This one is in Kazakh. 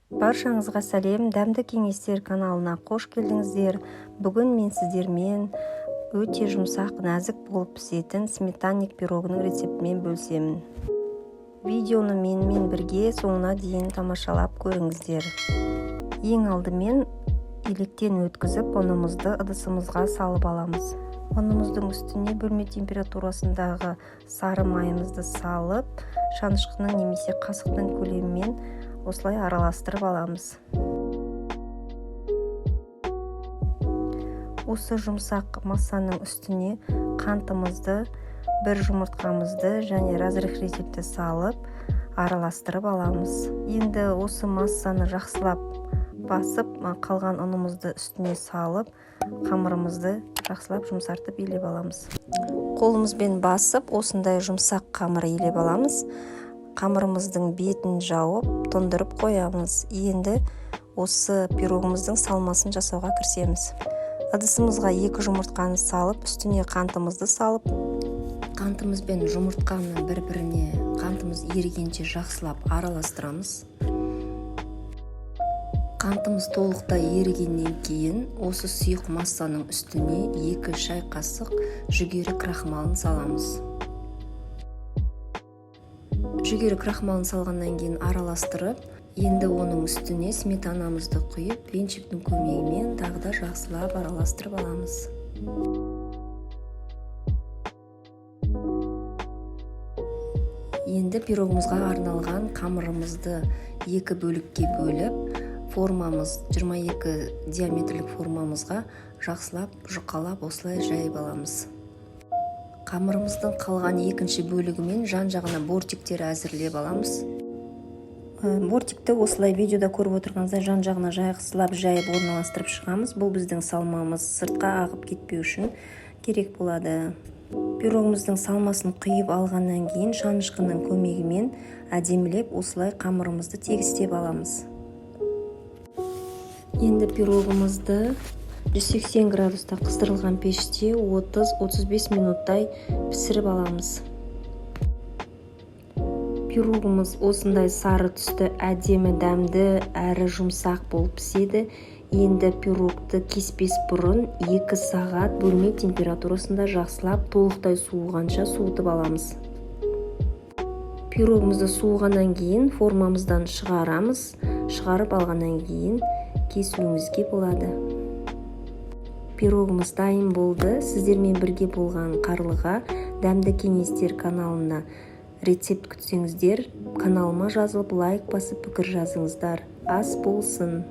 Баршаңызға сәлем, дәмді кеңестер каналына қош келдіңіздер. Бүгін мен сіздермен өте жұмсақ, нәзік болып пісетін сметанник пирогының рецептімен бөлісемін. Видеоны менімен бірге соңына дейін тамашалап көріңіздер. Ең алдымен електен өткізіп, ұнымызды ыдысымызға салып аламыз. Ұнымыздың үстіне бөлме температурасындағы сары майымызды салып, шанышқының немесе қасықтың көлемімен осылай араластырып аламыз. Осы жұмсақ массаның үстіне қантымызды, бір жұмыртқамызды және разрыхлителді салып араластырып аламыз. Енді осы массаны жақсылап басып, қалған ұнымызды үстіне салып, қамырымызды жақсылап жұмсартып елеп аламыз. Қолымызбен басып, осындай жұмсақ қамыр елеп аламыз. Қамырымыздың бетін жауып, тоңдырып қоямыз. Енді осы пирогымыздың салмасын жасауға кірісеміз. Ыдысымызға 2 жұмыртқаны салып, үстіне қантымызды салып, қантымыз бен жұмыртқаны бір-біріне қантымыз ерігенше жақсылап араластырамыз. Қантымыз толықтай ерігеннен кейін осы сұйық массаның үстіне 2 шай қасық жүгері крахмалын саламыз. Жүгері крахмалын салғаннан кейін араластырып, енді оның үстіне сметанамызды құйып, венчиктің көмегімен тағы да жақсылап араластырып аламыз. Енді пирогымызға арналған қамырымызды 2 бөлікке бөліп, формамыз 22 диаметрлік формамызға жақсылап жұқалап осылай жайып аламыз. Қамырымыздың қалған екінші бөлігімен жан-жағына бортиктер әзірлеп аламыз. Бортикті осылай видеода көріп отырғаныңыздай жан-жағына жақсылап жайып орналастырып шығамыз. Бұл біздің салмамыз сыртқа ағып кетпеу үшін керек болады. Пирогымыздың салмасын құйып алғаннан кейін шанышқының көмегімен әдемілеп осылай қамырымызды тегістеп аламыз. Енді пирогымызды 180 градуста қыздырылған пеште 30-35 минуттай пісіріп аламыз. Пирогымыз осындай сары түсті, әдемі, дәмді, әрі жұмсақ болып піседі. Енді пирогты кеспес бұрын 2 сағат бөлме температурасында жақсылап толықтай суығанша суытып аламыз. Пирогымызды суығаннан кейін формамыздан шығарамыз. Шығарып алғаннан кейін кесуімізге болады. Пирогымыз дайын болды. Сіздермен бірге болған Қарлыға дәмді кеңестер каналына рецепт күтсеңіздер, каналыма жазылып, лайк басып, пікір жазыңыздар. Ас болсын!